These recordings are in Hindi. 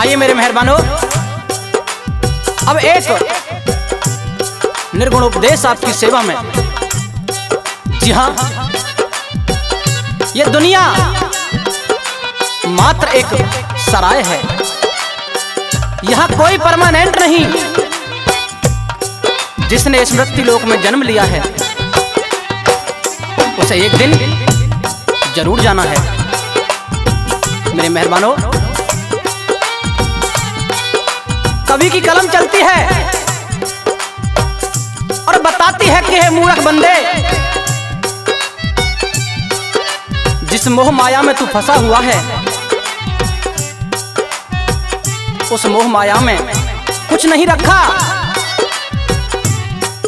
आइए मेरे मेहरबानों, अब एक निर्गुण उपदेश आपकी सेवा में। जी हाँ, ये दुनिया मात्र एक सराय है, यहाँ कोई परमानेंट नहीं। जिसने इस मृत्यु लोक में जन्म लिया है उसे एक दिन जरूर जाना है। मेरे मेहरबानों, कवि की कलम चलती है और बताती है कि हे मूर्ख बंदे, जिस मोह माया में तू फंसा हुआ है, उस मोह माया में कुछ नहीं रखा।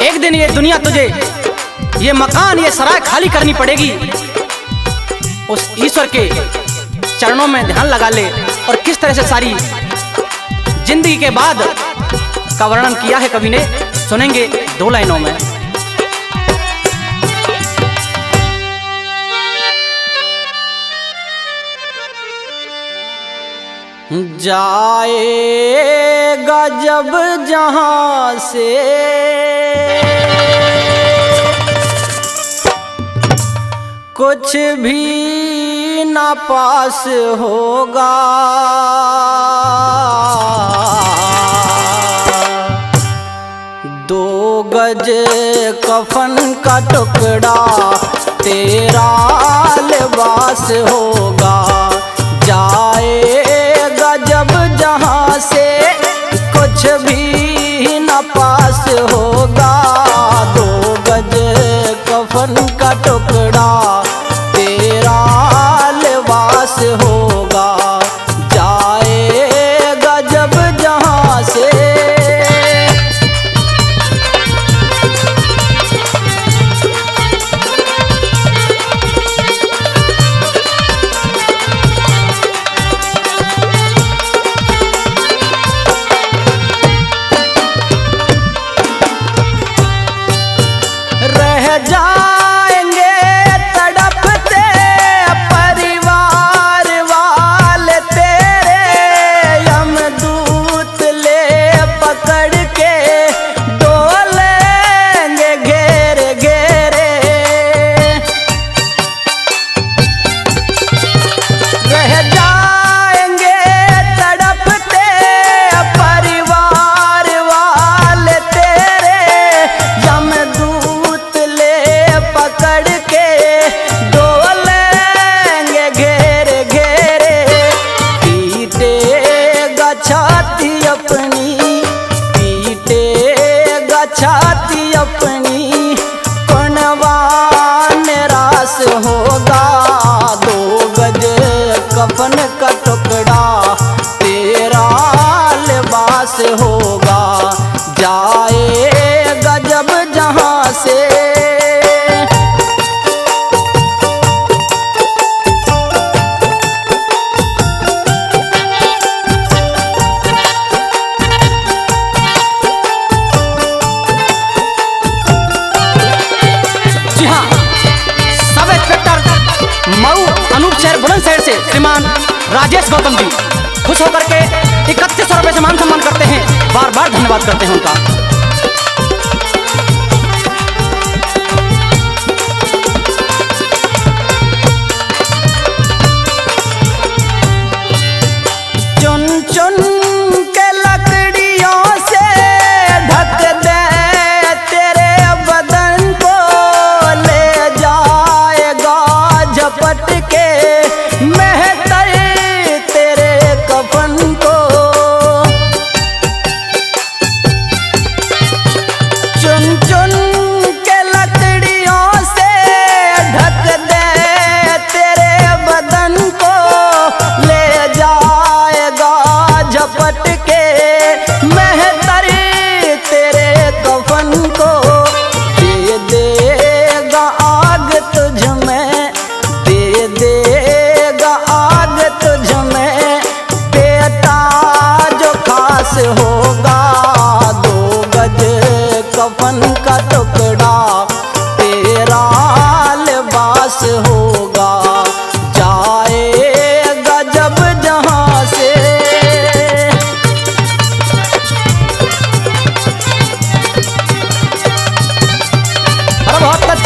एक दिन ये दुनिया तुझे, ये मकान, ये सराय खाली करनी पड़ेगी। उस ईश्वर के चरणों में ध्यान लगा ले और किस तरह से सारी जिंदगी के बाद का वर्णन किया है कवि ने, सुनेंगे 2 लाइनों में। जाएगा जब जहां से कुछ भी ना पास होगा, दो गज कफन का टुकड़ा तेरा लिबास होगा। जाएगा जब जहां से कुछ भी न पास होगा, 2 गज कफन का टुकड़ा तेरा लिबास होगा। जाएगा जब जहां से। जाएंगे तड़पते परिवार वाले तेरे, यमदूत ले पकड़ के डोलेंगे घेरे घेरे। रह जाएंगे तड़पते परिवार वाले तेरे, यमदूत पकड़ के डोलेंगे घेरे घेरे। पीटेगा छाती अपनी, पीटेगा छाती अपनी, कौनवा निराश होगा। 2 गज कफन का टुकड़ा तेरा लिबास होगा। जाएगा जब जहां से। बुलंदशहर से श्रीमान राजेश गौतम जी खुश होकर के 3100 रुपये से मान सम्मान करते हैं। बार बार धन्यवाद करते हैं उनका। चुन चुन के लकड़ियों से ढक दे तेरे बदन को, ले जाएगा झपट के महतर तेरे कफन को।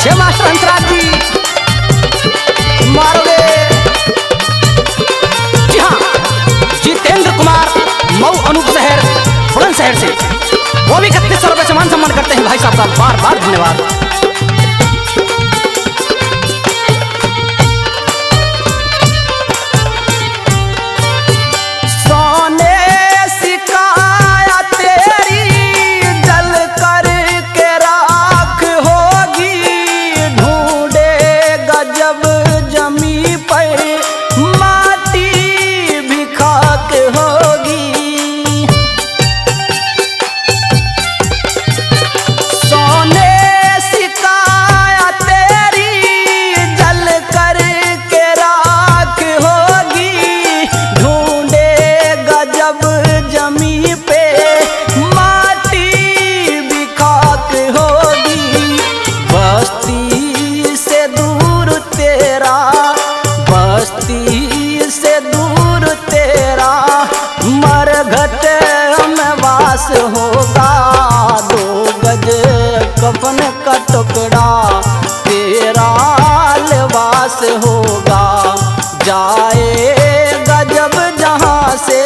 छह मास्टर हंसराज जी मारोगे। जी हाँ, जितेंद्र कुमार मऊ अनूप शहर बुलंदशहर से, वो भी 3100 रुपये से मान सम्मान करते हैं भाई साहब का बार बार धन्यवाद। होगा 2 गज कफन का टुकड़ा तेरा लिबास होगा, जाएगा जब जहाँ से।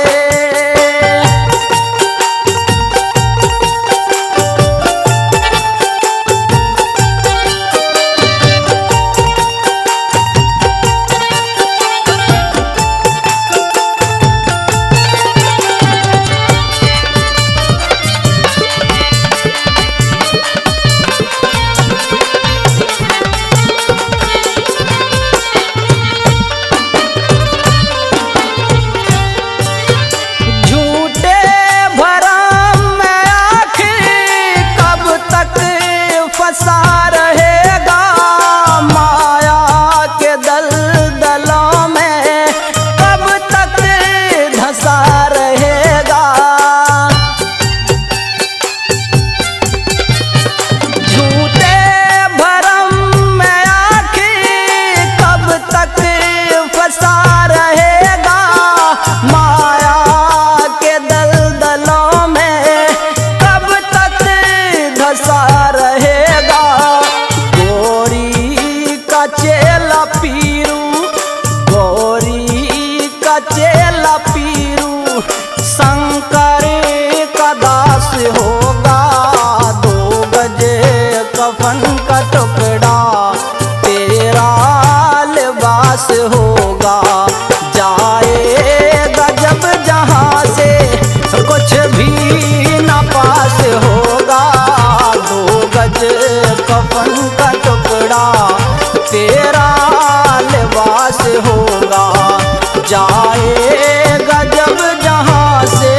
फंसा रहेगा माया के दलदलों में, कब तक धंसा रहेगा। झूठे भरम में आखिर कब तक फंसा रहेगा माया के दलदलों में, कब तक धंसा रहेगा। चेला पीरू गौरी का चेला पीरू शंकर का दास होगा, 2 गज कफन का टुकड़ा तेरा लिबास होगा, जाएगा जब जहाँ से कुछ भी ना पास होगा। 2 गज कफन का टुकड़ा तेरा लिबास होगा, जाएगा जब जहाँ से।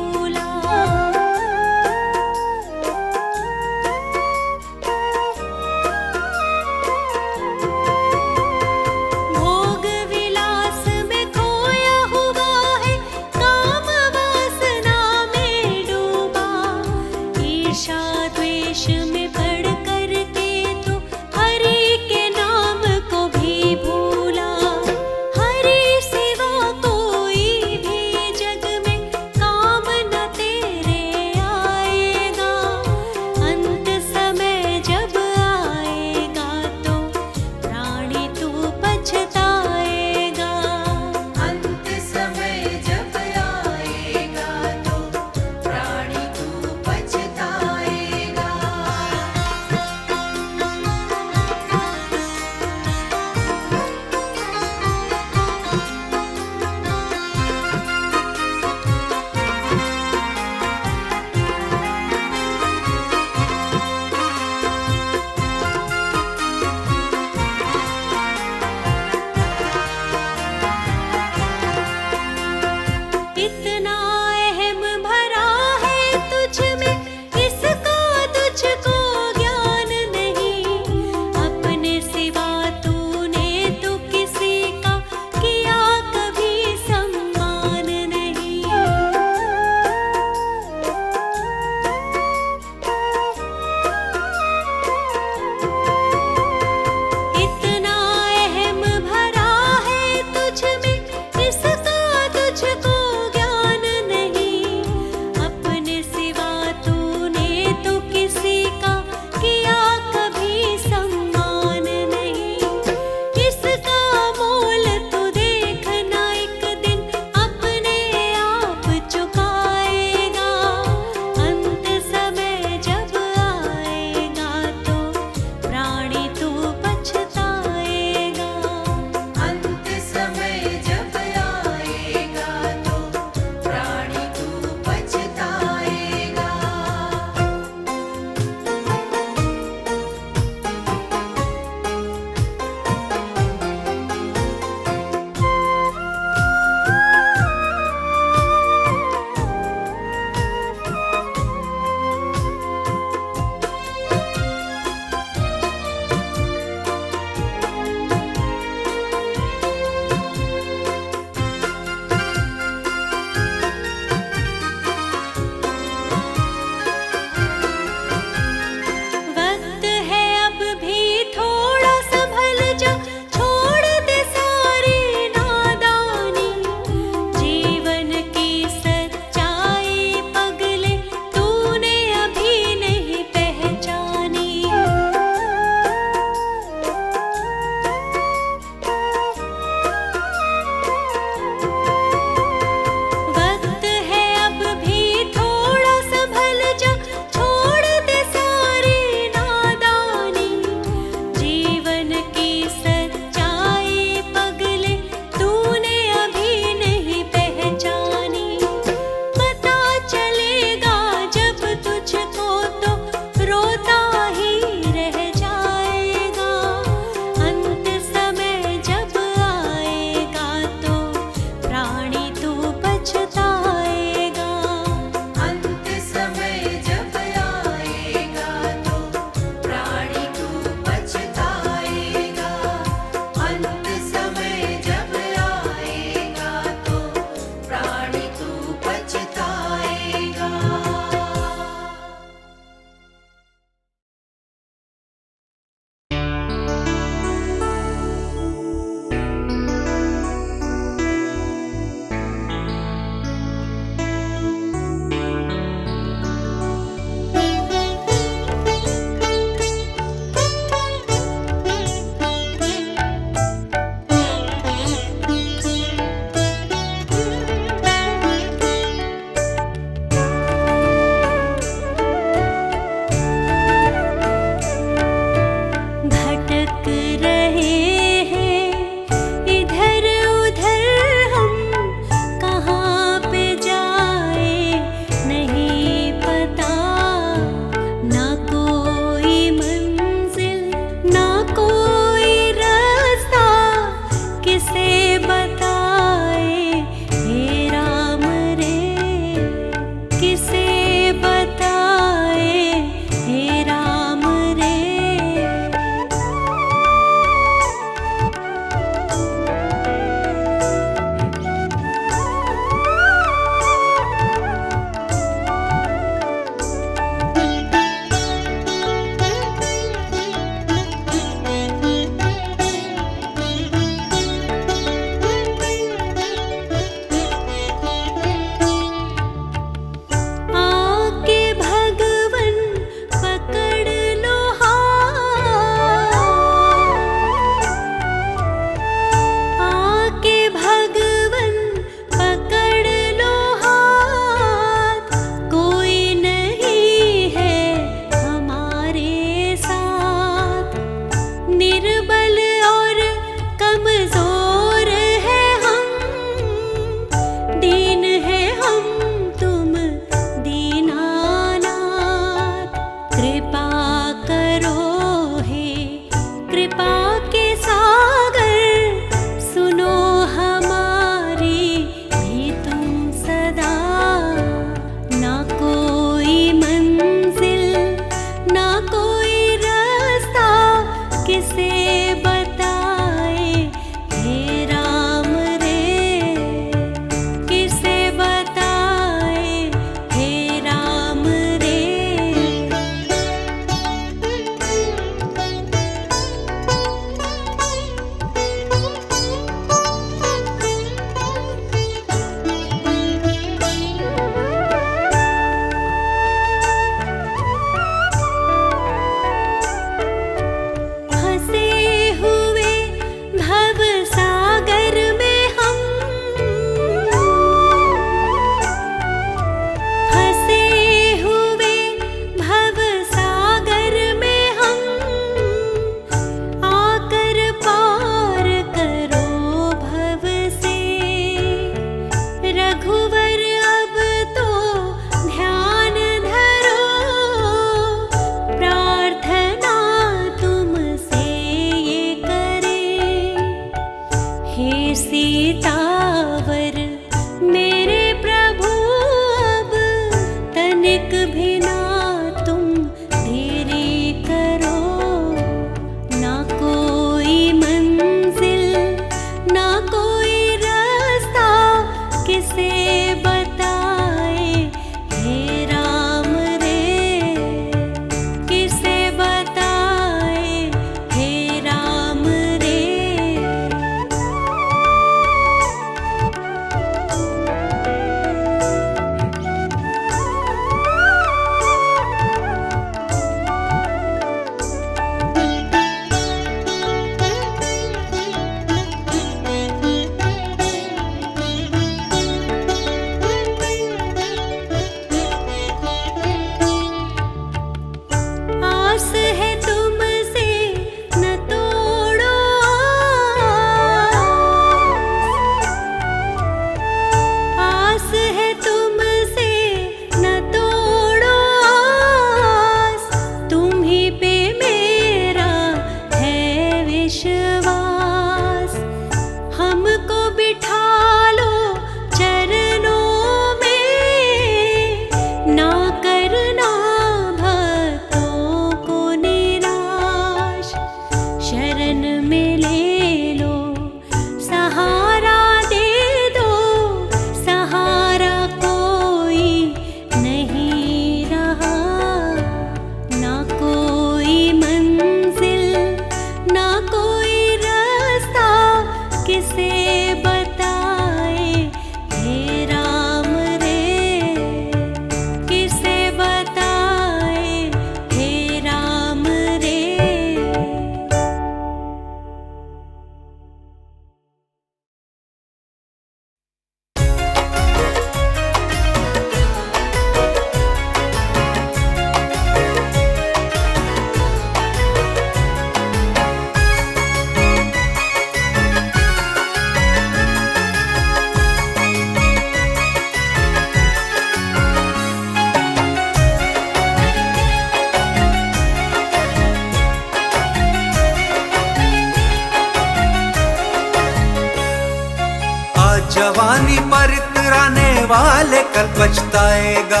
आज जवानी पर इतराने वाले कल पछताएगा,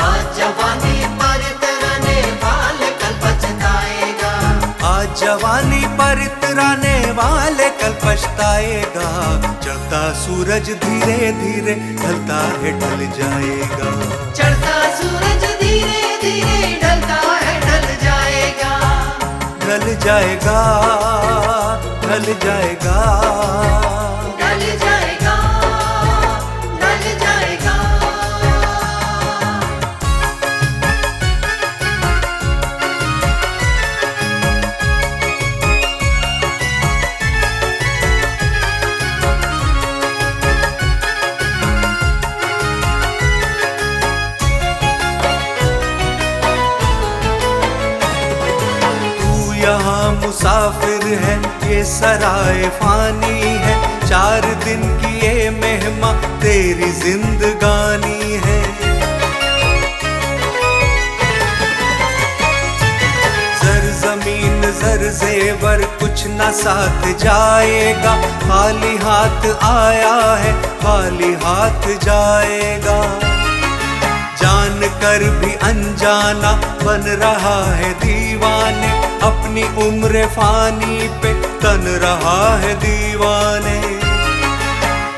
आज जवानी पर इतराने वाले कल पछताएगा, आज जवानी पर इतराने वाले कल पछताएगा। चढ़ता सूरज धीरे धीरे ढलता है ढल जाएगा, चढ़ता सूरज धीरे धीरे ढलता है ढल जाएगा, ढल जाएगा, ढल जाएगा। ढल जाएगा, ढल जाएगा। यहाँ मुसाफिर है ये सराय फानी है, 4 दिन की ये मेहमा तेरी जिंदगानी है। जर जमीन जर जेवर कुछ न साथ जाएगा, खाली हाथ आया है खाली हाथ जाएगा। जान कर भी अनजाना बन रहा है दीवाने, अपनी उम्र फानी पे तन रहा है दीवाने।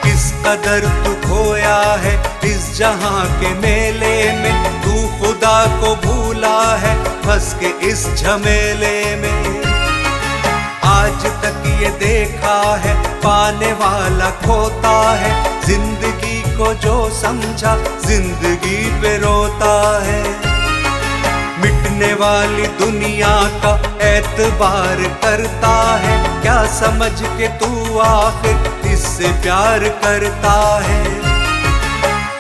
किस कदर तू खोया है इस जहां के मेले में, तू खुदा को भूला है फंस के इस झमेले में। आज तक ये देखा है पाने वाला खोता है, जिंदगी को जो समझा जिंदगी पे रोता है। मिटने वाली दुनिया का एतबार करता है, क्या समझ के तू आखिर इससे प्यार करता है।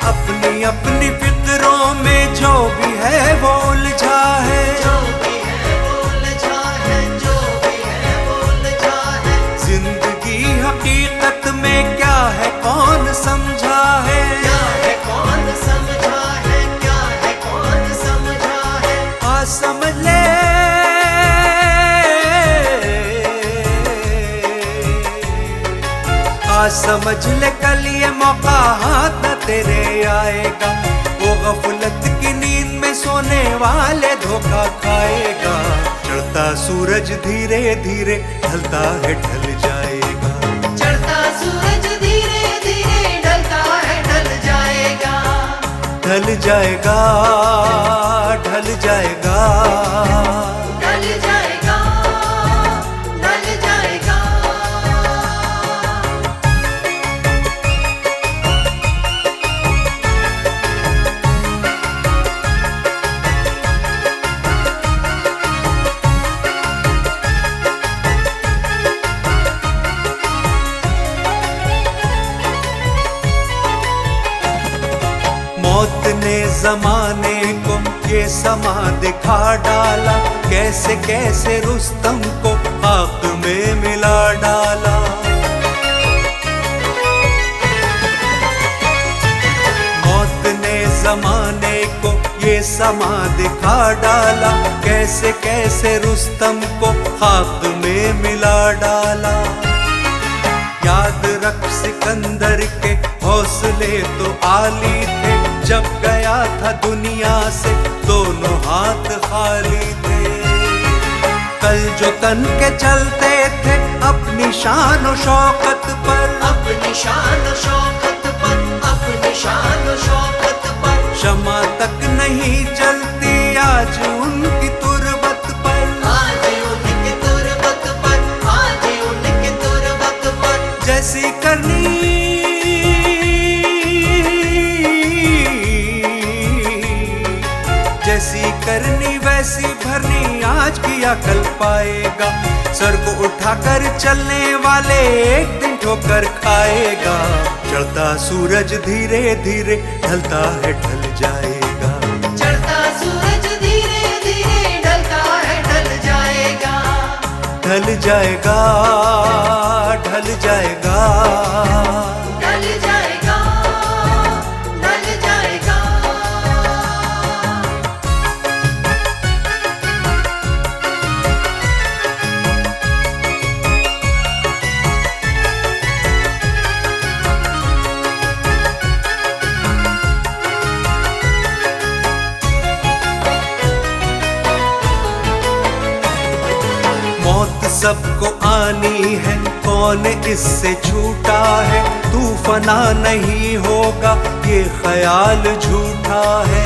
अपनी अपनी फिक्रों में जो भी है वो उलझा है, जो भी है वो उलझा है, जो भी है वो उलझा है। जिंदगी हकीकत में क्या है कौन समझा है, क्या है कौन समझा है, क्या है कौन समझा है। आ समझ ले आ समझ ले कल ये मौका हाथ न तेरे आएगा, वो गफलत की नींद में सोने वाले धोखा खाएगा। चढ़ता सूरज धीरे धीरे ढलता है ढल जाएगा, चढ़ता सूरज धीरे धीरे ढलता है ढल जाएगा, ढल जाएगा, ढल जाएगा। ढल जाएगा, ढल जाएगा। मौत ने जमाने को ये समा दिखा डाला, कैसे कैसे रुस्तम को आग में मिला डाला। मौत ने जमाने को ये समा दिखा डाला, कैसे कैसे रुस्तम को आग में मिला डाला। याद रख सिकंदर के हौसले तो आली थे, जब गया था दुनिया से दोनों हाथ खाली थे। कल जो तन के चलते थे अपनी शान और शौकत पर, अपनी शान शौकत पर, अपनी शान शौकत पर। क्षमा तक नहीं चलती आज उनकी तुरबत पर, आज उनकी तुरबत पर, आज उनकी तुरबत पर। जैसी करनी जैसी करनी वैसी भरनी आज किया कल पाएगा। सर को उठाकर चलने वाले एक दिन ठोकर खाएगा। चढ़ता सूरज धीरे धीरे ढलता है ढल जाएगा, चढ़ता सूरज धीरे धीरे ढलता है ढल जाएगा, ढल जाएगा, ढल जाएगा। ढल जाएगा, ढल जाएगा। सबको आनी है, कौन इससे छूटा है। तू फना नहीं होगा, ये ख्याल झूठा है।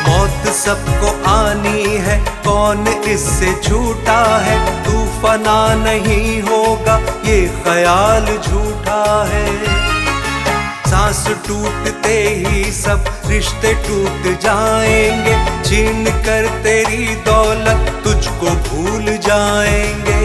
मौत सबको आनी है, कौन इससे छूटा है। तू फना नहीं होगा, ये ख्याल झूठा है। सांस टूटते ही सब रिश्ते टूट जाएंगे, छीन कर तेरी दौलत तुझको भूल जाएंगे।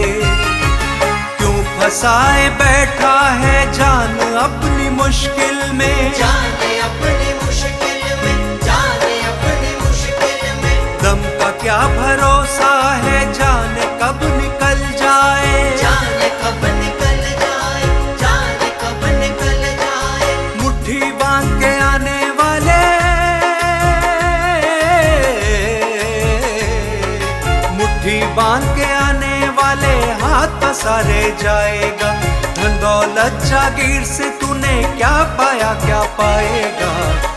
क्यों फंसाए बैठा है जान अपनी मुश्किल में, जाने अपनी मुश्किल में, जाने अपनी मुश्किल में। दम का क्या भरोसा है, जाने कब निकल जाए, जाने कब निकल जाए, जाने कब निकल जाए। मुट्ठी बांध के आने वाले, मुट्ठी बांध के आने वाले हाथ पसारे जाएगा। धन दौलत जागीर से तूने क्या पाया, क्या पाएगा।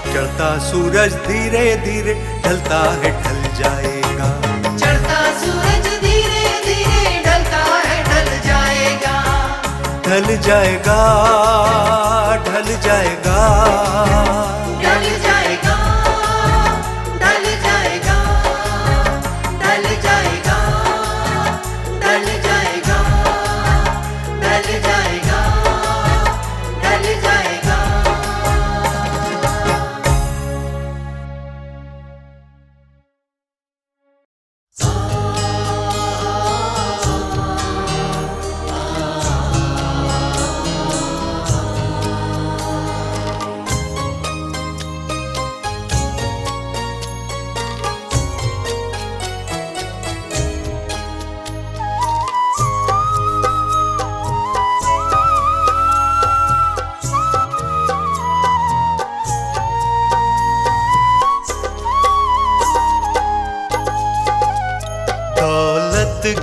चढ़ता सूरज धीरे धीरे ढलता है, ढल जाएगा। चढ़ता सूरज धीरे धीरे ढलता है, ढल जाएगा। ढल जाएगा, ढल जाएगा। ढल जाएगा, ढल जाएगा, ढल जाएगा, ढल जाएगा, ढल जाएगा, ढल जाएगा।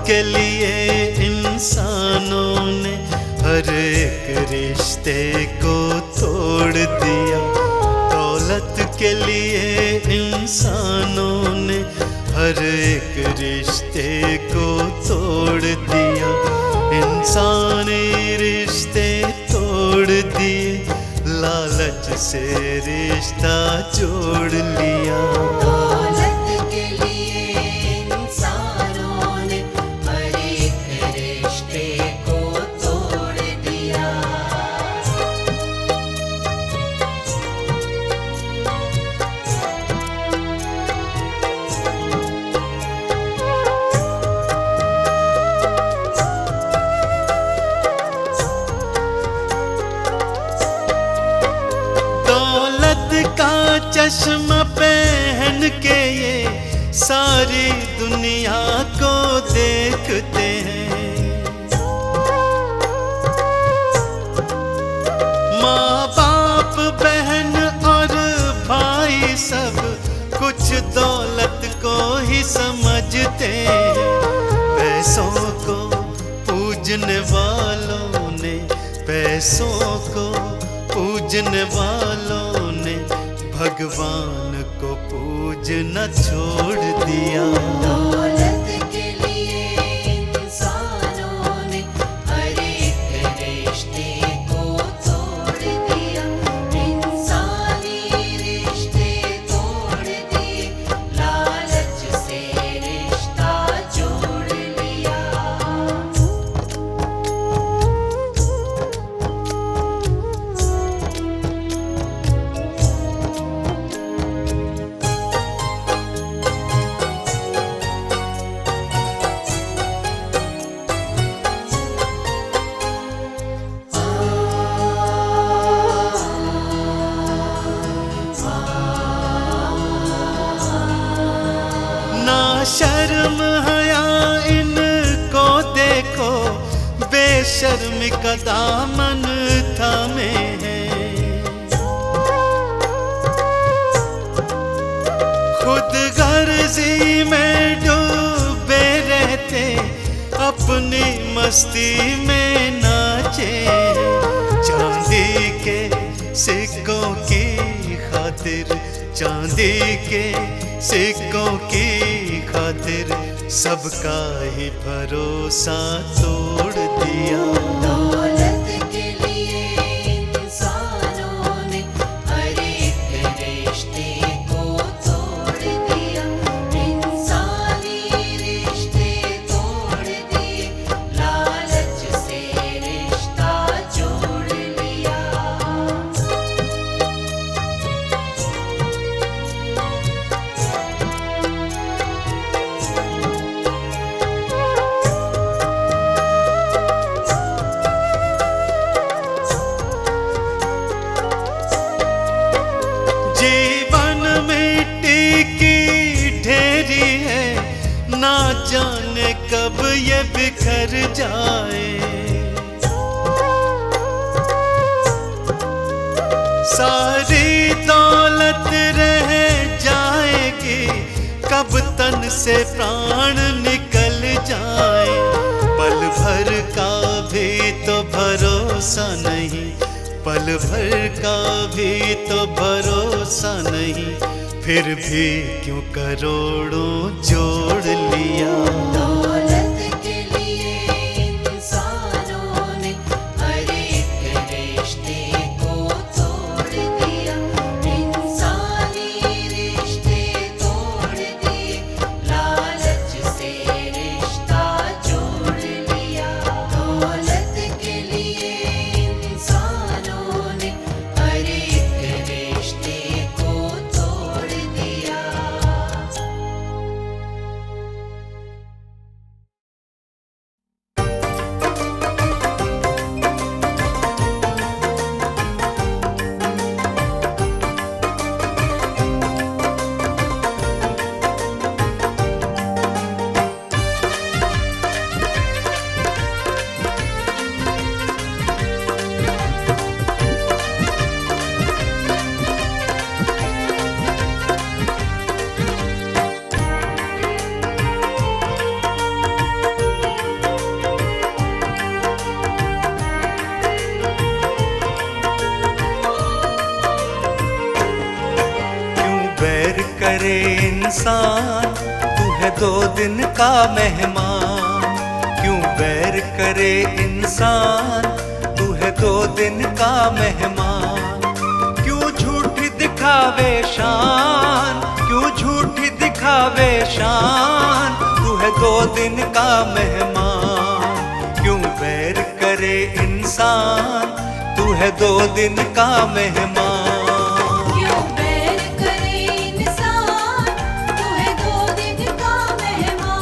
के लिए इंसानों ने हर एक रिश्ते को तोड़ दिया। दौलत के लिए इंसानों ने हर एक रिश्ते को तोड़ दिया। इंसानी रिश्ते तोड़ दिए, लालच से रिश्ता जोड़ लिया। चश्मा पहन के ये सारी दुनिया को देखते हैं। माँ बाप बहन और भाई सब कुछ दौलत को ही समझते हैं। पैसों को पूजने वालों ने, पैसों को पूजने वालों ने भगवान को पूजना छोड़ दिया। दौलत के लिए इंसानों ने हर एक रिश्ते को तोड़ दिया। इंसानी रिश्ते तोड़ दिए, लालच से रिश्ता जोड़ लिया। शर्म हया इनको देखो, बेशर्मी का दामन थामे हैं। खुद गर्जी में डूबे रहते, अपनी मस्ती में नाचे। चांदी के सिक्कों की खातिर चांदी के सिक्कों की खातिर सबका ही भरोसा तोड़ दिया। दौलत के लिए इंसानों ने हर एक रिश्ते को तोड़ दिया, इंसानी रिश्ते तोड़ दिए, लालच से रिश्ता जोड़ लिया। जीवन मिट्टी की ढेरी है, ना जाने कब ये बिखर जाए। सारी दौलत रह जाएगी, कब तन से प्राण निकल जाए। पल भर का भी तो भरोसा नहीं, पल भर का भी तो भरोसा नहीं, फिर भी क्यों करोड़ों जोड़ लिया। दौलत के लिए इंसानों ने हर एक रिश्ते को तोड़ दिया, इंसानी रिश्ते तोड़ दिए, लालच से रिश्ता जोड़ लिया। दौलत के लिए इंसानों ने हर एक रिश्ते को तोड़ दिया। क्यों बैर करे इंसान, तू है दो दिन का मेहमान। क्यों बैर करे इंसान, तू है दो दिन का मेहमान। क्यों झूठी दिखावे शान, क्यों झूठी दिखावे शान, तू है दो दिन का मेहमान। क्यों बैर करे इंसान, तू है दो दिन का मेहमान। क्यों बैर करे इंसान, तू है दो दिन का मेहमान।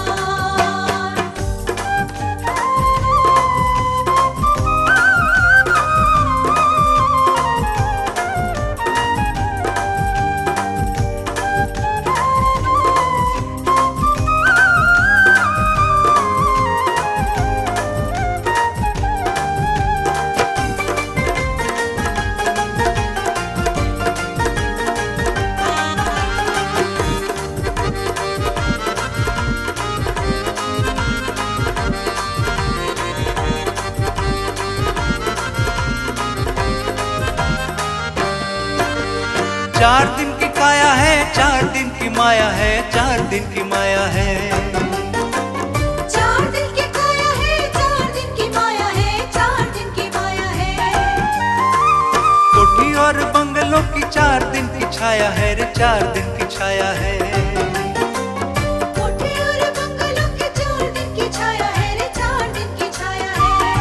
चार दिन की काया है, चार दिन की माया है, चार दिन की माया है। 4 दिन की काया है, 4 दिन की माया है, 4 दिन की माया है। कोठी और बंगलों की 4 दिन की छाया है रे, 4 दिन की छाया है। कोठी और बंगलों की 4 दिन की छाया है रे, 4 दिन की छाया है।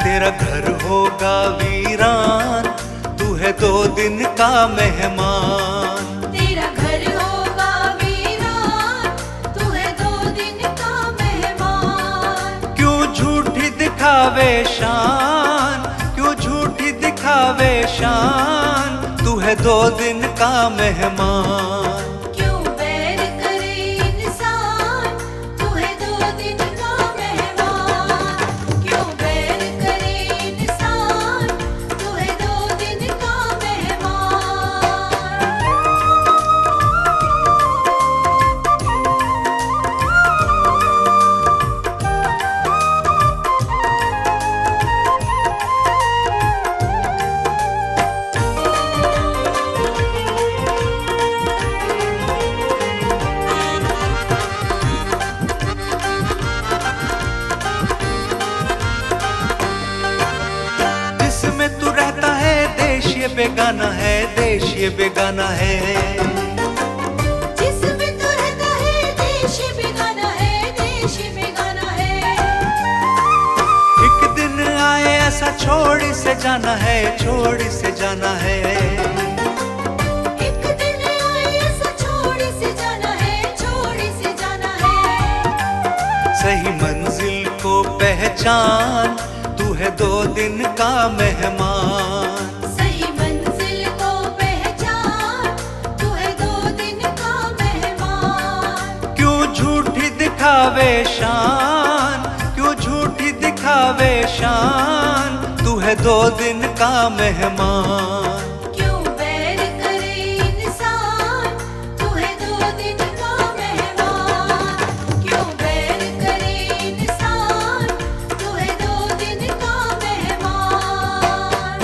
तेरा घर होगा वीरान, तू है दो दिन का मेहमान। तेरा घर होगा वीरान, तू है 2 दिन का मेहमान। क्यों झूठी दिखावे शान, क्यों झूठी दिखावे शान, तू है दो दिन का मेहमान। क्यों बैर करे इंसान, तू है 2 दिन का मेहमान। क्यों बैर करे इंसान, तू है 2 दिन का मेहमान। ये बेगाना है, देश ये बेगाना है। जिसमें तू रहता है देश बेगाना है, देश बेगाना है। एक दिन आए ऐसा छोड़ से जाना है, छोड़ से जाना है। एक दिन आए ऐसा छोड़ से जाना है, छोड़ से जाना है। सही मंजिल को पहचान, तू है 2 दिन का मेहमान। सही मंजिल को पहचान, तू है 2 दिन का मेहमान। क्यों झूठी दिखावे शान, क्यों झूठी दिखावे शान, तू है 2 दिन का मेहमान। क्यों बैर करे इंसान, तू है 2 दिन का मेहमान। क्यों बैर करे इंसान, तू है 2 दिन का मेहमान।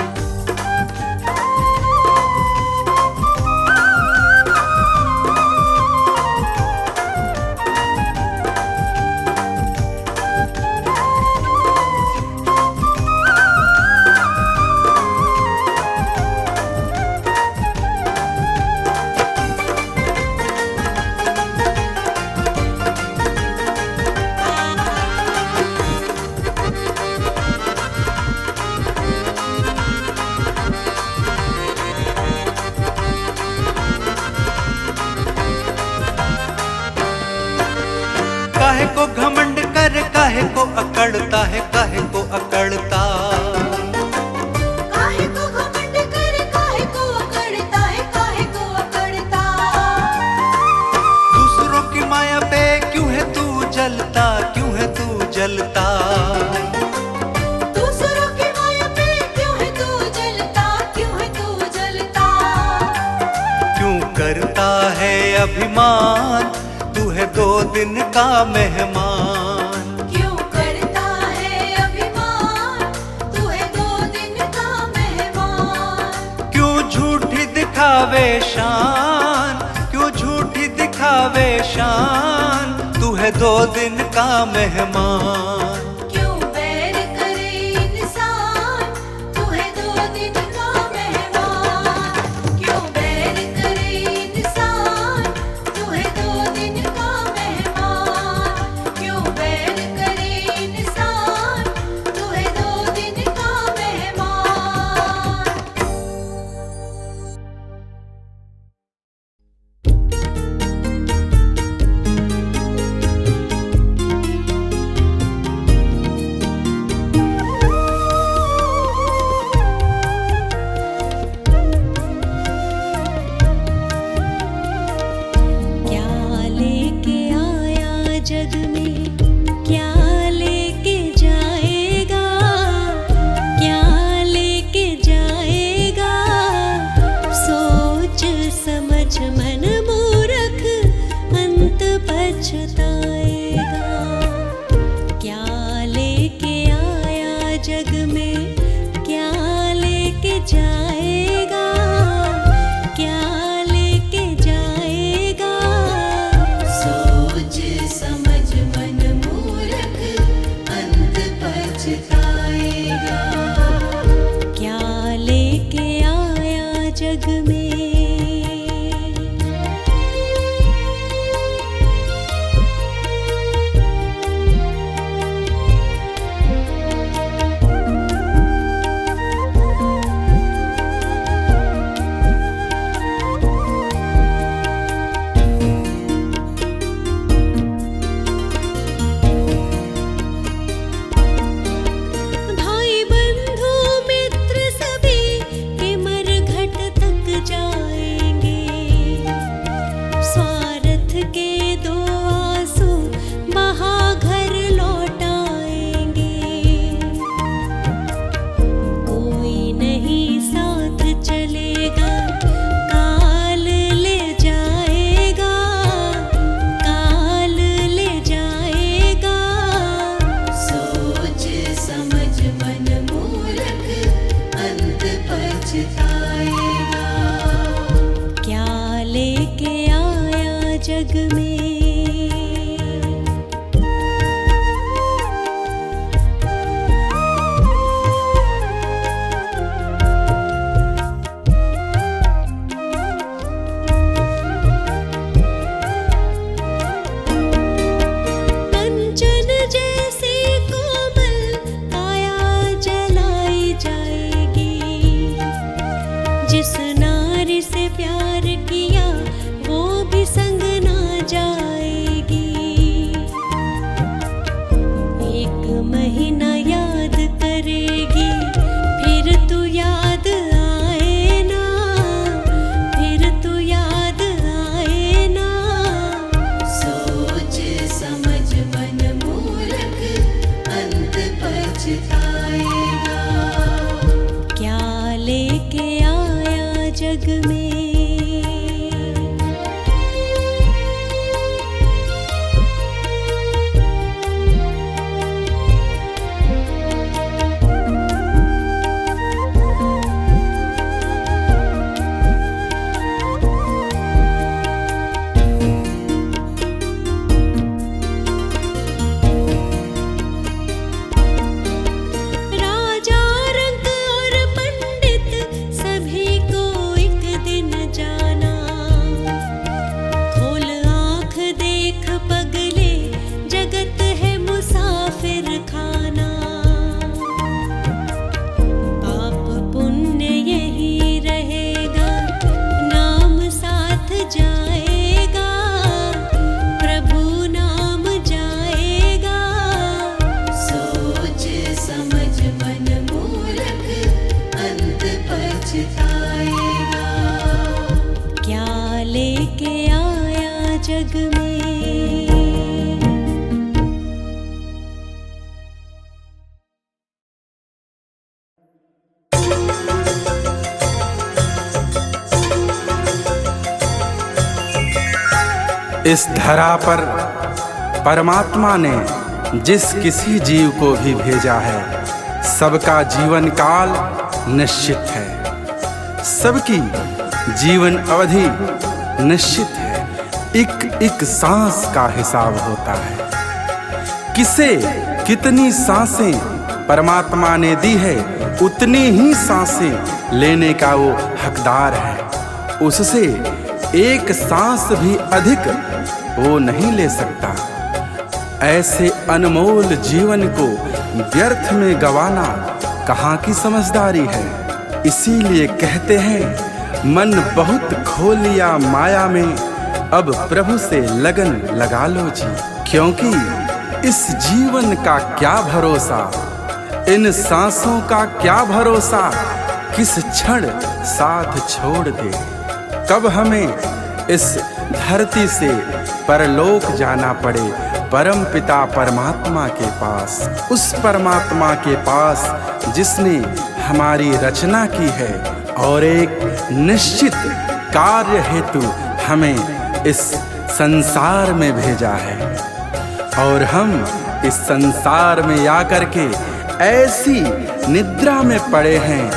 काहे को घमंड कर, काहे को अकड़ता है, काहे को अकड़ता। काहे को घमंड कर, काहे को अकड़ता है, काहे को अकड़ता। दूसरों की माया पे क्यों है तू जलता, क्यों है तू जलता। दूसरों की माया पे क्यों है तू जलता, क्यों है तू जलता। क्यों करता है अभिमान, तू है 2 दिन का मेहमान। क्यों करता है अभिमान, तू है 2 दिन का मेहमान। क्यों झूठी दिखावे शान, क्यों झूठी दिखावे शान, तू है 2 दिन का मेहमान। क्यों बैर करे इंसान, तू है 2 दिन का मेहमान। क्यों बैर करे इंसान, तू है 2 दिन का मेहमान। क्यों बैर करे इंसान, तू है 2 दिन का मेहमान। क्या लेके आया जग में, क्या लेके जाएगा, क्या लेके जाएगा। सोच समझ मन मूर्ख अंत पछताएगा। क्या लेके आया जग में, क्या लेके जाएगा, क्या लेके जाएगा। सोच समझ मन मूर्ख अंत पछताएगा। क्या लेके आया जग में। भाई बंधु मित्र सभी के मरघट तक जाएंगे। स्वार्थ के 2 आंसू बहा घर लौटाएंगे। कोई नहीं साथ चलेगा, काल ले जाएगा, काल ले जाएगा। सोच समझ मन मूर्ख अंत पछताएगा। क्या लेके आया जग में। पछताएगा। क्या लेके आया जग में जग में। इस धरा पर परमात्मा ने जिस किसी जीव को भी भेजा है, सबका जीवन काल निश्चित है, सबकी जीवन अवधि निश्चित है। एक एक सांस का हिसाब होता है। किसे कितनी सांसें परमात्मा ने दी है, उतनी ही सांसें लेने का वो हकदार है। उससे एक सांस भी अधिक वो नहीं ले सकता। ऐसे अनमोल जीवन को व्यर्थ में गंवाना कहाँ की समझदारी है। इसीलिए कहते हैं, मन बहुत खो लिया माया में, अब प्रभु से लगन लगा लो जी। क्योंकि इस जीवन का क्या भरोसा, इन सांसों का क्या भरोसा, किस क्षण साथ छोड़ दे। कब हमें इस धरती से परलोक जाना पड़े, परम पिता परमात्मा के पास, उस परमात्मा के पास जिसने हमारी रचना की है और एक निश्चित कार्य हेतु हमें इस संसार में भेजा है। और हम इस संसार में आकर के ऐसी निद्रा में पड़े हैं,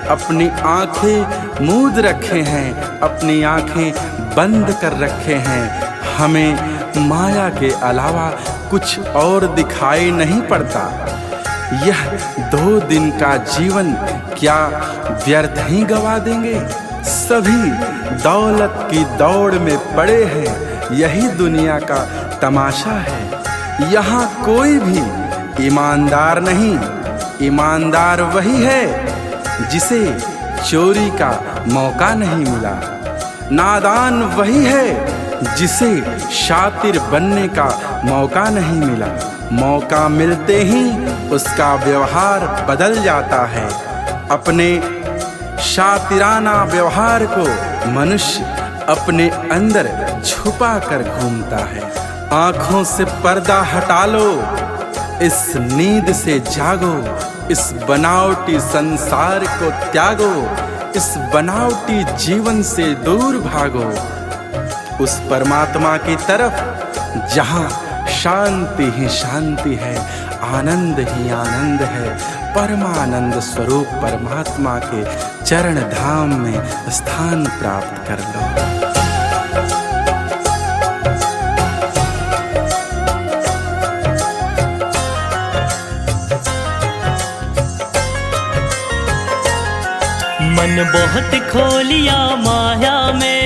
अपनी आंखें मूंद रखे हैं, अपनी आंखें बंद कर रखे हैं। हमें माया के अलावा कुछ और दिखाई नहीं पड़ता। यह 2 दिन का जीवन क्या व्यर्थ ही गवा देंगे? सभी दौलत की दौड़ में पड़े हैं, यही दुनिया का तमाशा है। यहाँ कोई भी ईमानदार नहीं, ईमानदार वही है जिसे चोरी का मौका नहीं मिला। नादान वही है जिसे शातिर बनने का मौका नहीं मिला। मौका मिलते ही उसका व्यवहार बदल जाता है। अपने शातिराना व्यवहार को मनुष्य अपने अंदर छुपा कर घूमता है। आंखों से पर्दा हटा लो, इस नींद से जागो, इस बनावटी संसार को त्यागो, इस बनावटी जीवन से दूर भागो, उस परमात्मा की तरफ जहाँ शांति ही शांति है, आनंद ही आनंद है। परमानंद स्वरूप परमात्मा के चरण धाम में स्थान प्राप्त कर लो। मन बहुत खो लिया माया में,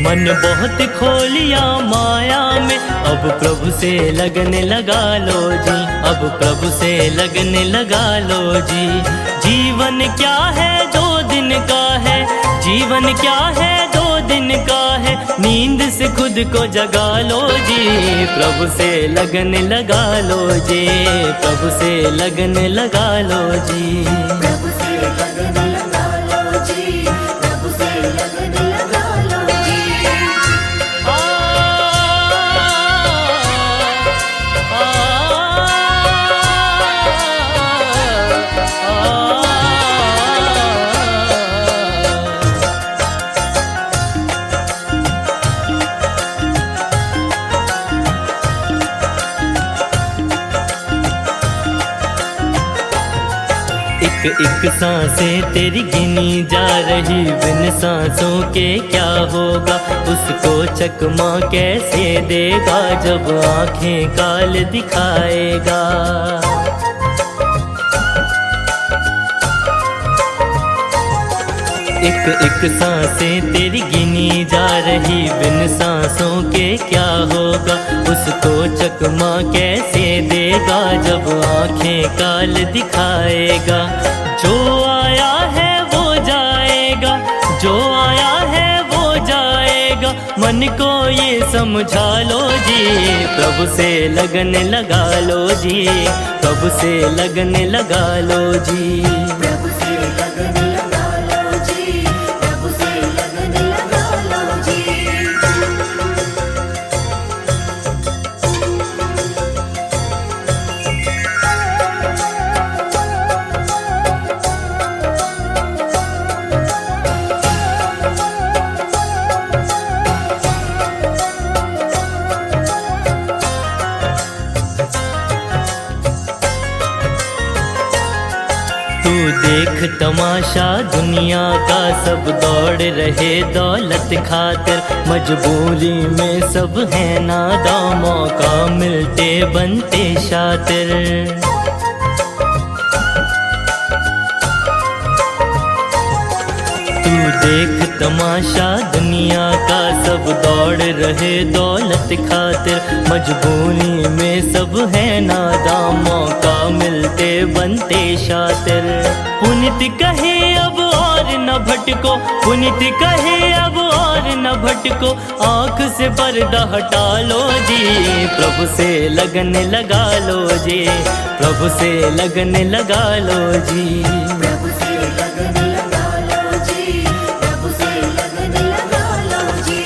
मन बहुत खो लिया माया में। अब प्रभु से लगन लगा लो जी, अब प्रभु से लगन लगा लो जी। जीवन क्या है 2 दिन का है, जीवन क्या है 2 दिन का है। नींद से खुद को जगा लो जी, प्रभु से लगन लगा लो जी, प्रभु से लगन लगा लो जी। प्रभु से लगन लगा लो जी, प्रभु से लगन लगा लो जी। आ एक एक सांसें तेरी गिनी जा रही, बिन सांसों के क्या होगा, उसको चकमा कैसे देगा जब आंखें काल दिखाएगा। एक एक सांसें तेरी गिनी जा रही, बिन सांसों के क्या होगा, उसको चकमा कैसे देगा जब आंखें काल दिखाएगा। जो आया है वो जाएगा, जो आया है वो जाएगा, मन को ये समझा लो जी, प्रभु से लगन लगा लो जी, प्रभु से लगन लगा लो जी। प्रभु से लगन लगा लो जी, प्रभु से लगन लगा लो जी। तू देख तमाशा दुनिया का, सब दौड़ रहे दौलत खातिर, मजबूरी में सब है नादां, मौका मिलते बनते शातिर। तू देख तमाशा दुनिया का, सब दौड़ रहे दौलत खातिर, मजबूरी में सब है नादां, मौका मिलते बनते शातिर। पुनित कहे अब और न भटको, पुनित कहे अब और न भटको, आँख से पर्दा हटा लो जी, प्रभु से लगन लगा लो जी, प्रभु से लगन लगा लो जी। प्रभु से लगन लगा लो जी, प्रभु से लगन लगा लो जी।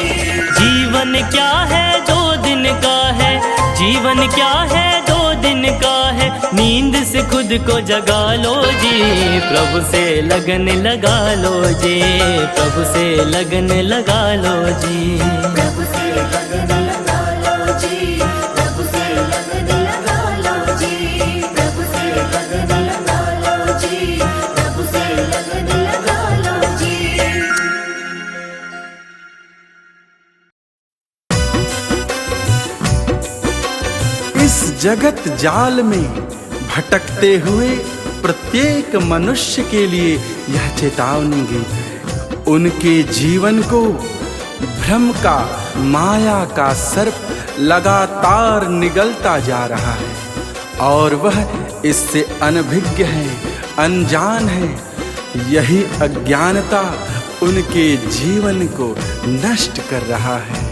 जीवन क्या है दो दिन का है, जीवन क्या है दो दिन का है, नींद से खुद को जगा लो जी, प्रभु से लगन लगा लो जी, प्रभु से लगन लगा लो जी। प्रभु से लगन लगा लो जी, प्रभु से लगन लगा लो जी, प्रभु से लगन लगा लो जी, प्रभु से लगन लगा लो जी। इस जगत जाल में भटकते हुए प्रत्येक मनुष्य के लिए यह चेतावनी गीत है। उनके जीवन को भ्रम का, माया का सर्प लगातार निगलता जा रहा है और वह इससे अनभिज्ञ है, अनजान है। यही अज्ञानता उनके जीवन को नष्ट कर रहा है।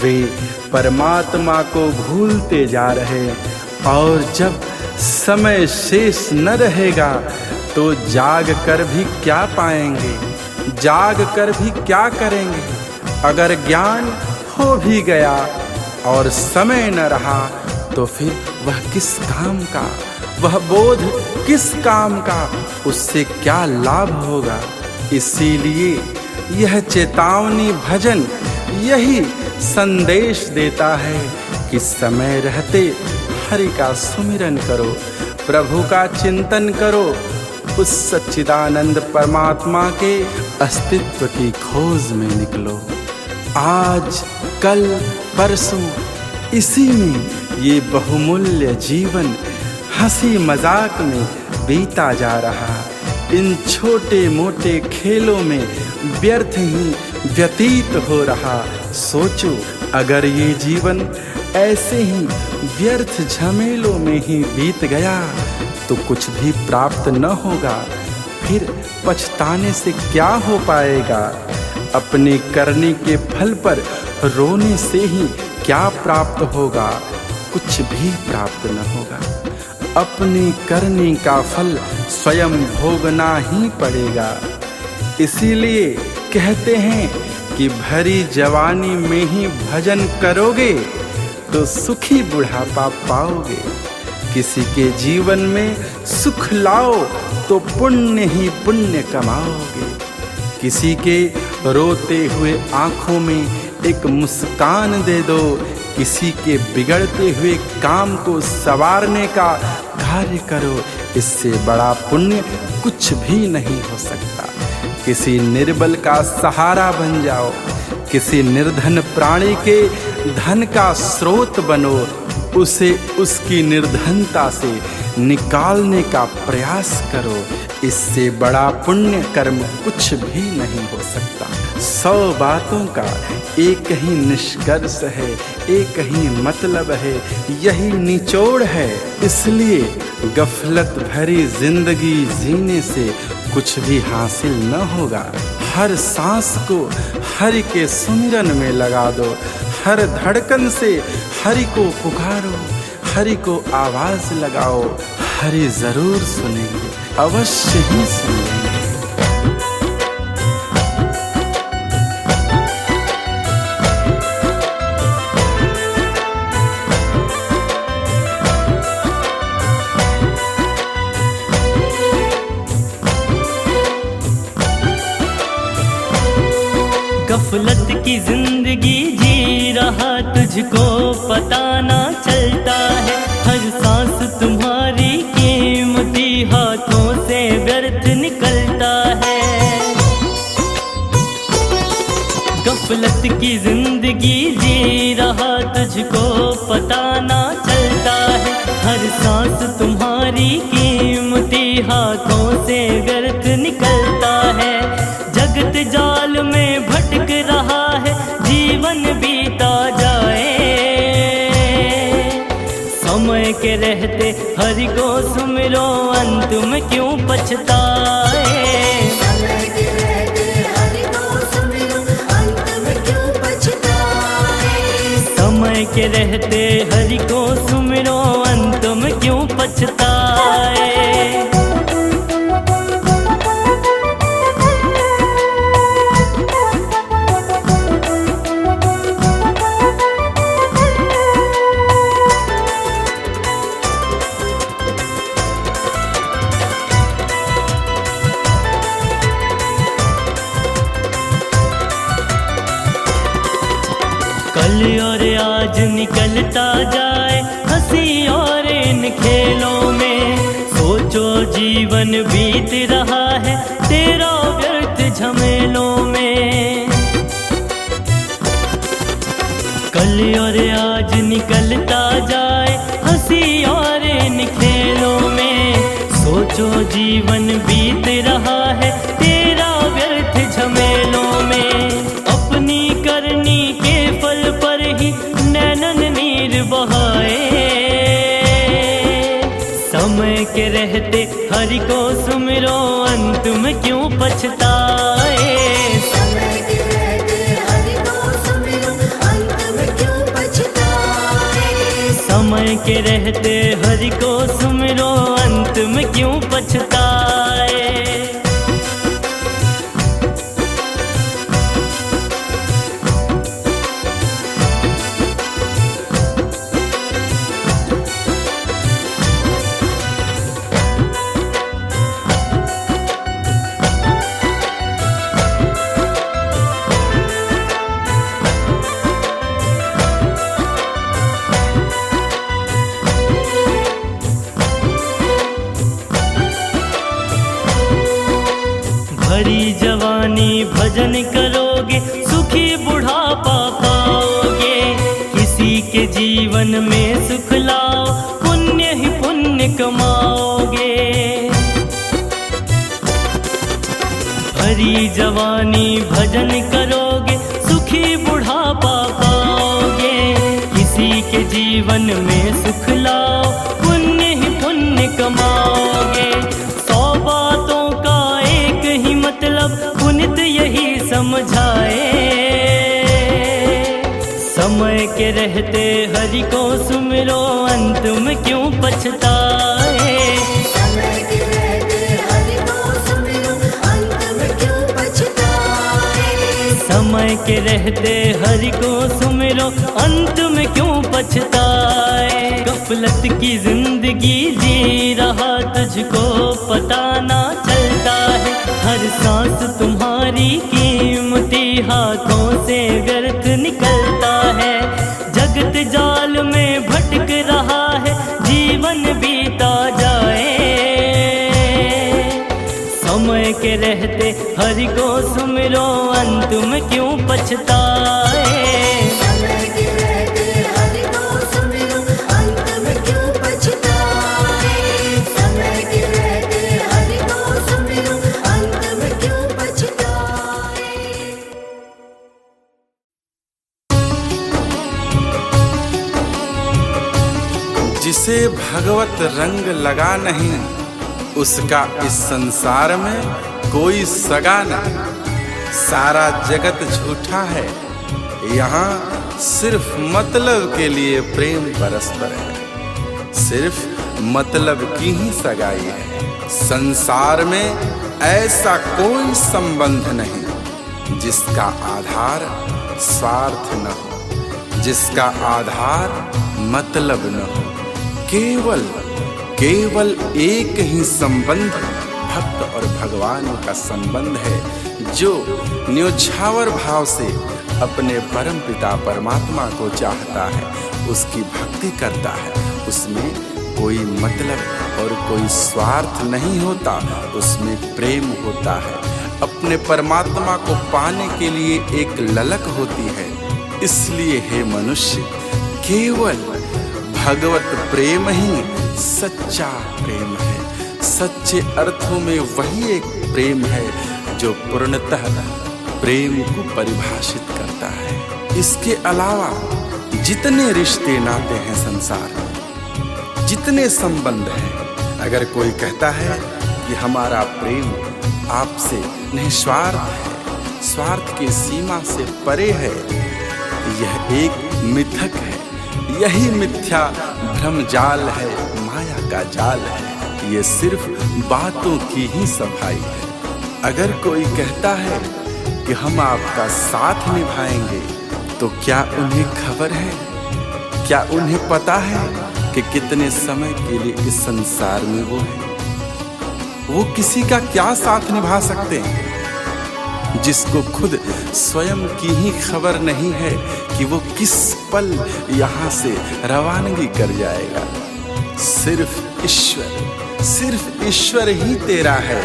वे परमात्मा को भूलते जा रहे और जब समय शेष न रहेगा तो जाग कर भी क्या पाएंगे, जाग कर भी क्या करेंगे। अगर ज्ञान हो भी गया और समय न रहा तो फिर वह किस काम का, वह बोध किस काम का, उससे क्या लाभ होगा। इसीलिए यह चेतावनी भजन यही संदेश देता है कि समय रहते हरि का सुमिरन करो, प्रभु का चिंतन करो, उस सच्चिदानंद परमात्मा के अस्तित्व की खोज में निकलो। आज कल परसों इसी में ये बहुमूल्य जीवन हंसी मजाक में बीता जा रहा। इन छोटे मोटे खेलों में व्यर्थ ही व्यतीत हो रहा। सोचो अगर ये जीवन ऐसे ही व्यर्थ झमेलों में ही बीत गया तो कुछ भी प्राप्त न होगा, फिर पछताने से क्या हो पाएगा। अपने करने के फल पर रोने से ही क्या प्राप्त होगा, कुछ भी प्राप्त न होगा। अपने करने का फल स्वयं भोगना ही पड़ेगा। इसीलिए कहते हैं कि भरी जवानी में ही भजन करोगे तो सुखी बुढ़ापा पाओगे। किसी के जीवन में सुख लाओ तो पुण्य ही पुण्य कमाओगे। किसी के रोते हुए आँखों में एक मुस्कान दे दो, किसी के बिगड़ते हुए काम को संवारने का कार्य करो। इससे बड़ा पुण्य कुछ भी नहीं हो सकता। किसी निर्बल का सहारा बन जाओ, किसी निर्धन प्राणी के धन का स्रोत बनो, उसे उसकी निर्धनता से निकालने का प्रयास करो। इससे बड़ा पुण्य कर्म कुछ भी नहीं हो सकता। 100 बातों का एक ही निष्कर्ष है, एक ही मतलब है, यही निचोड़ है। इसलिए गफलत भरी जिंदगी जीने से कुछ भी हासिल न होगा। हर सांस को हरि के सुमिरन में लगा दो, हर धड़कन से हरि को पुकारो, हरि को आवाज लगाओ। हरि जरूर सुनेंगे, अवश्य ही सुनेंगे। गफलत की जिंदगी जी रहा, तुझको पता ना चलता है। हर सांस तुम्हारी कीमती हाथों से व्यर्थ निकलता है। गफलत की जिंदगी जी रहा, तुझको पता ना चलता है। हर सांस तुम्हारी कीमती हाथों से व्यर्थ निकलता है। जगत जाल में भटक रहा है, जीवन बीता जाए। समय के रहते हरि को सुमिरो, अंत में क्यों पछताए। समय के रहते हरि को सुमिरो, अंत में क्यों पछताए। समय के रहते हरि को सुमिरो, अंत में क्यों पछताए। कल और आज निकलता जाए हंसी और इन खेलों में। सोचो जीवन बीत रहा है तेरा व्यर्थ झमेलों में। कल और आज निकलता जाए हंसी और इन खेलों में। सोचो जीवन बीत रहा है तेरा व्यर्थ झमेलों में। अपनी करनी के फल पर ही नैनन नीर बहाए। समय के रहते हरि को सुमिरो, अंत में क्यों पछताए। समय के रहते हरि को सुमिरो, अंत में क्यों पछताए। समय के रहते हरि को सुमिरो, अंत में क्यों पछताए। भरी जवानी भजन करोगे, सुखी बुढ़ापा पाओगे। किसी के जीवन में सुख लाओ, पुण्य ही पुण्य कमाओगे। भरी जवानी भजन करोगे, सुखी बुढ़ापा पाओगे। किसी के जीवन में सुख लाओ, पुण्य ही पुण्य कमाओगे। 100 बातों का एक ही मतलब पुनित यही समझाए। समय के रहते हरि को सुमिरो, अंत में क्यों पछताए। समय के रहते हरि को सुमिरो, अंत में क्यों पछताए। समय के रहते हरि को सुमिरो, अंत में क्यों पछताए। गफलत की जिंदगी जी रहा, तुझको पता ना चलता है। हर सांस तुम्हारी कीमती हाथों से व्यर्थ निकलता है। जगत जाल में भटक रहा है, जीवन बीता जाए। समय के रहते हरि को सुमिरो, अंत में क्यों पछताए। समय के रहते हरि को सुमिरो, अंत में क्यों पछताए। समय के रहते हरि को सुमिरो, अंत में क्यों पछताए। जिसे भगवत रंग लगा नहीं, उसका इस संसार में कोई सगा नहीं। सारा जगत झूठा है, यहाँ सिर्फ मतलब के लिए प्रेम परस्पर है। सिर्फ मतलब की ही सगाई है। संसार में ऐसा कोई संबंध नहीं जिसका आधार स्वार्थ न हो, जिसका आधार मतलब न हो। केवल एक ही संबंध भक्त और भगवान का संबंध है, जो न्योछावर भाव से अपने परम पिता परमात्मा को चाहता है, उसकी भक्ति करता है। उसमें कोई मतलब और कोई स्वार्थ नहीं होता, उसमें प्रेम होता है। अपने परमात्मा को पाने के लिए एक ललक होती है। इसलिए हे मनुष्य, केवल भगवत प्रेम ही सच्चा प्रेम है। सच्चे अर्थों में वही एक प्रेम है जो पूर्णतः प्रेम को परिभाषित करता है। इसके अलावा जितने रिश्ते नाते हैं संसार में, जितने संबंध हैं, अगर कोई कहता है कि हमारा प्रेम आपसे निस्वार्थ है, स्वार्थ की सीमा से परे है, यह एक मिथक है। यही मिथ्या भ्रम जाल है, माया का जाल है। ये सिर्फ बातों की ही सफाई है। अगर कोई कहता है कि हम आपका साथ निभाएंगे, तो क्या उन्हें खबर है, क्या उन्हें पता है कि कितने समय के लिए इस संसार में वो है? वो किसी का क्या साथ निभा सकते हैं जिसको खुद स्वयं की ही खबर नहीं है कि वो किस पल यहाँ से रवानगी कर जाएगा। सिर्फ ईश्वर ही तेरा है,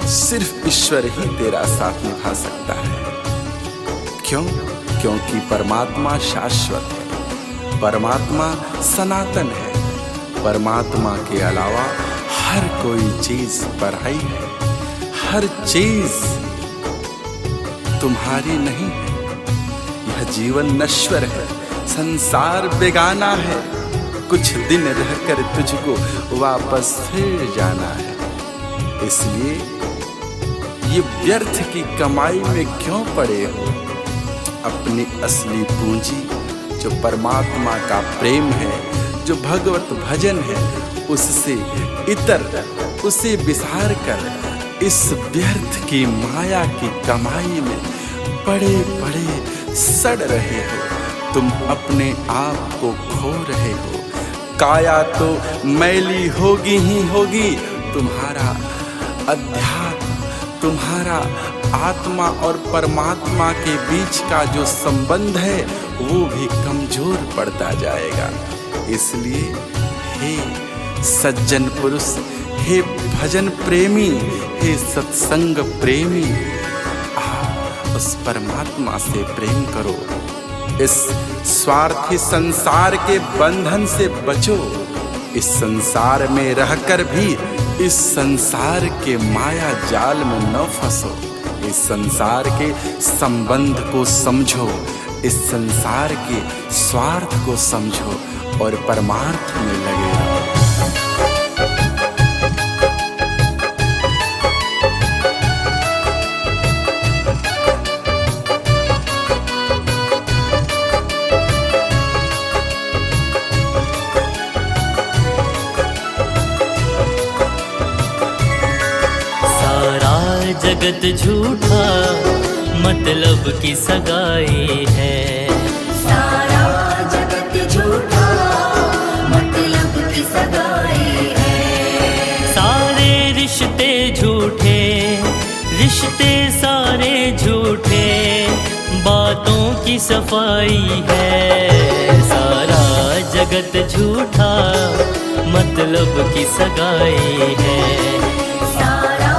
सिर्फ ईश्वर ही तेरा साथ निभा सकता है। क्यों? क्योंकि परमात्मा शाश्वत है, परमात्मा सनातन है। परमात्मा के अलावा हर कोई चीज पराई है, हर चीज तुम्हारी नहीं है। यह जीवन नश्वर है, संसार बेगाना है। कुछ दिन रहकर तुझको वापस फिर जाना है। इसलिए ये व्यर्थ की कमाई में क्यों पड़े हो? अपनी असली पूंजी जो परमात्मा का प्रेम है, जो भगवत भजन है, उससे इतर उसे विसार कर इस व्यर्थ की माया की कमाई में पड़े पड़े सड़ रहे हो। तुम अपने आप को खो रहे हो। काया तो मैली होगी ही होगी, तुम्हारा अध्यात्म, तुम्हारा आत्मा और परमात्मा के बीच का जो संबंध है वो भी कमजोर पड़ता जाएगा। इसलिए हे सज्जन पुरुष, हे भजन प्रेमी, हे सत्संग प्रेमी, आप उस परमात्मा से प्रेम करो। इस स्वार्थी संसार के बंधन से बचो। इस संसार में रहकर भी इस संसार के माया जाल में न फंसो। इस संसार के संबंध को समझो, इस संसार के स्वार्थ को समझो और परमार्थ में लगे रहो। जगत झूठा मतलब की सगाई है। सारा जगत झूठा मतलब की सगाई है। सारे रिश्ते झूठे, रिश्ते सारे झूठे, बातों की सफाई है। सारा जगत झूठा मतलब की सगाई है। सारा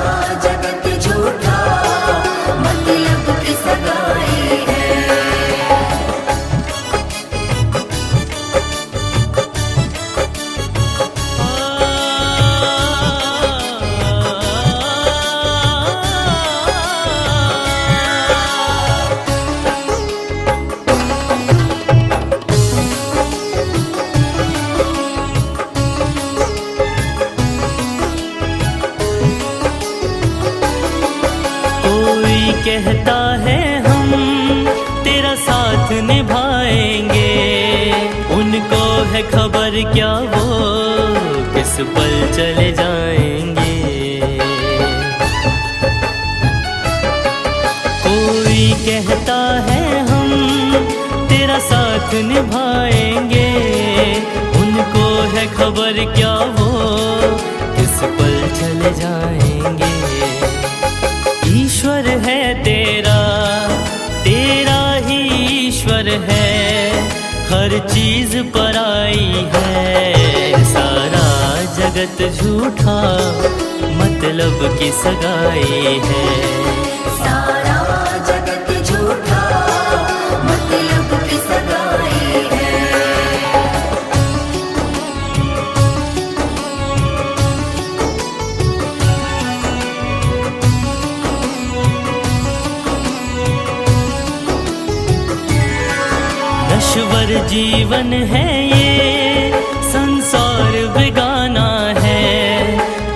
कहता है हम तेरा साथ निभाएंगे, उनको है खबर क्या वो किस पल चले जाएंगे। कोई कहता है हम तेरा साथ निभाएंगे, उनको है खबर क्या वो किस पल चले जाएंगे। ईश्वर है तेरा, तेरा ही ईश्वर है, हर चीज पराई है। सारा जगत झूठा मतलब की सगाई है। सारा जगत झूठा मतलब की सगाई है। नश्वर जीवन है ये, संसार बेगाना है,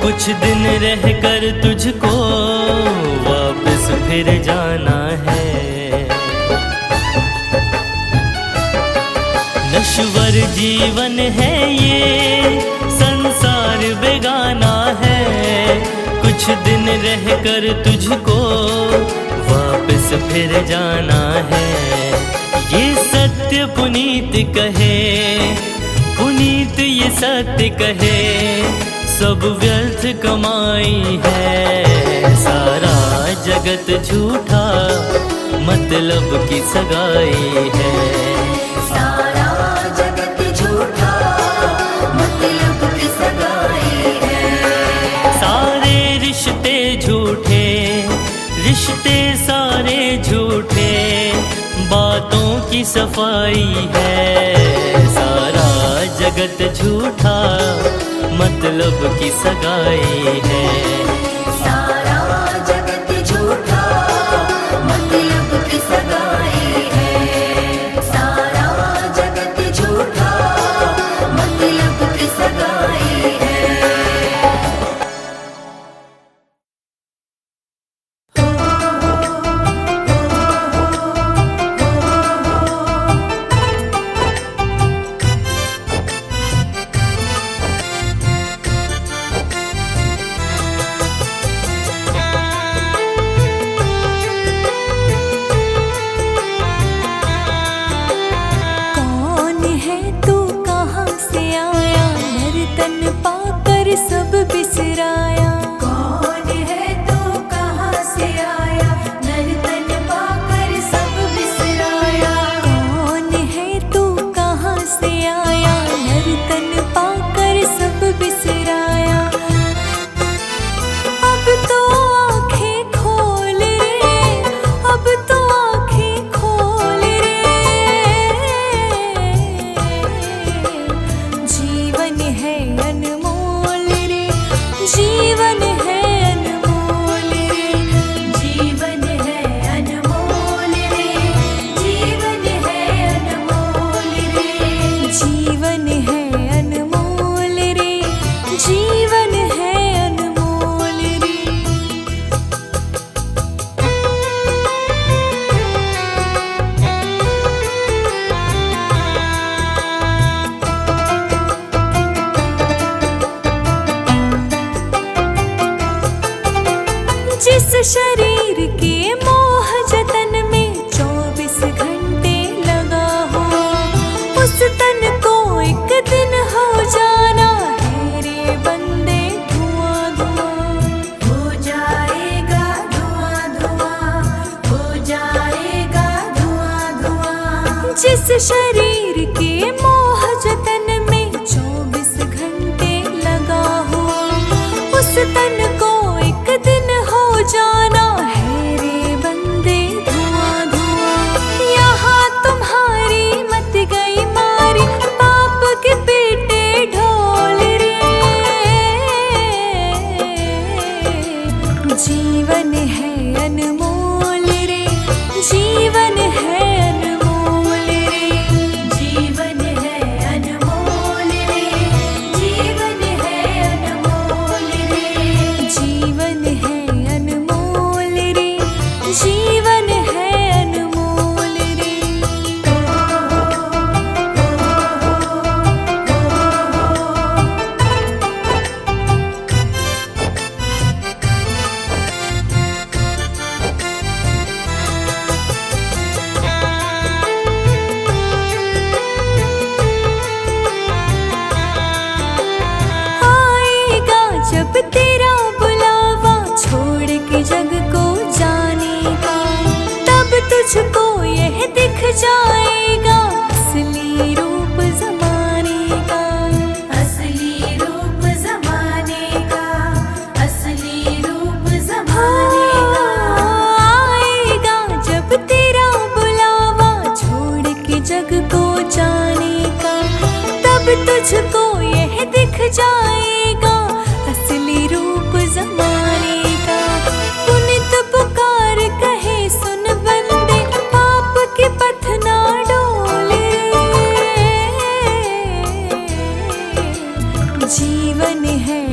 कुछ दिन रहकर तुझको वापस फिर जाना है। नश्वर जीवन है ये, संसार बेगाना है, कुछ दिन रहकर तुझको वापस फिर जाना है। ये सत्य पुनीत कहे, पुनीत ये सत्य कहे, सब व्यर्थ कमाई है। सारा जगत झूठा मतलब की सगाई है। सारा जगत झूठा मतलब की सगाई है। सारे रिश्ते झूठे, रिश्ते सारे झूठे, बातों की सफाई है। सारा जगत झूठा मतलब की सगाई है। सारा जगत झूठा मतलब की सगाई है। सारा जगत झूठा मतलब की सगाई है। कौन है तू, कहाँ से आया, नर्तन पाकर सब बिसराया। कौन है तू, कहाँ से आया, नर्तन पाकर सब बिसराया। कौन है तू, कहाँ से आया, नर्तन पाकर सब बिसराया। अब तो आँखें खोल रे, अब तो आँखें खोल रे। जीवन है अनमोल रे, जीवन है अनमोल रे। जीवन है अनमोल रे, जीवन है अनमोल रे। जीवन है अनमोल रे, जीवन है अनमोल रे। जिस शरीर के मोह जतन में 24 घंटे लगा हो, उस तन को एक दिन हो जाना है रे बंदे धुआं धुआं। हो जाएगा धुआं धुआं, हो जाएगा धुआं धुआं। जिस शरीर के मोह जतन में 24 घंटे लगा हो, उस तन को एक दिन हो जाना है रे बंदे धुआं धुआं। यहाँ तुम्हारी मत गई मारी, बाप के बेटे ढोल रे। जीवन है अनमोल रे, जीवन है अनमोल रे। जाएगा असली रूप जमाने का, असली रूप जमाने का, असली रूप जमाने का। आएगा जब तेरा बुलावा छोड़ के जग को जाने का, तब तुझको यह दिख जाएगा असली रूप जमाने का। पुनित पुकार कहे सुन बंदे, पाप के पथ ना डोले। जीवन है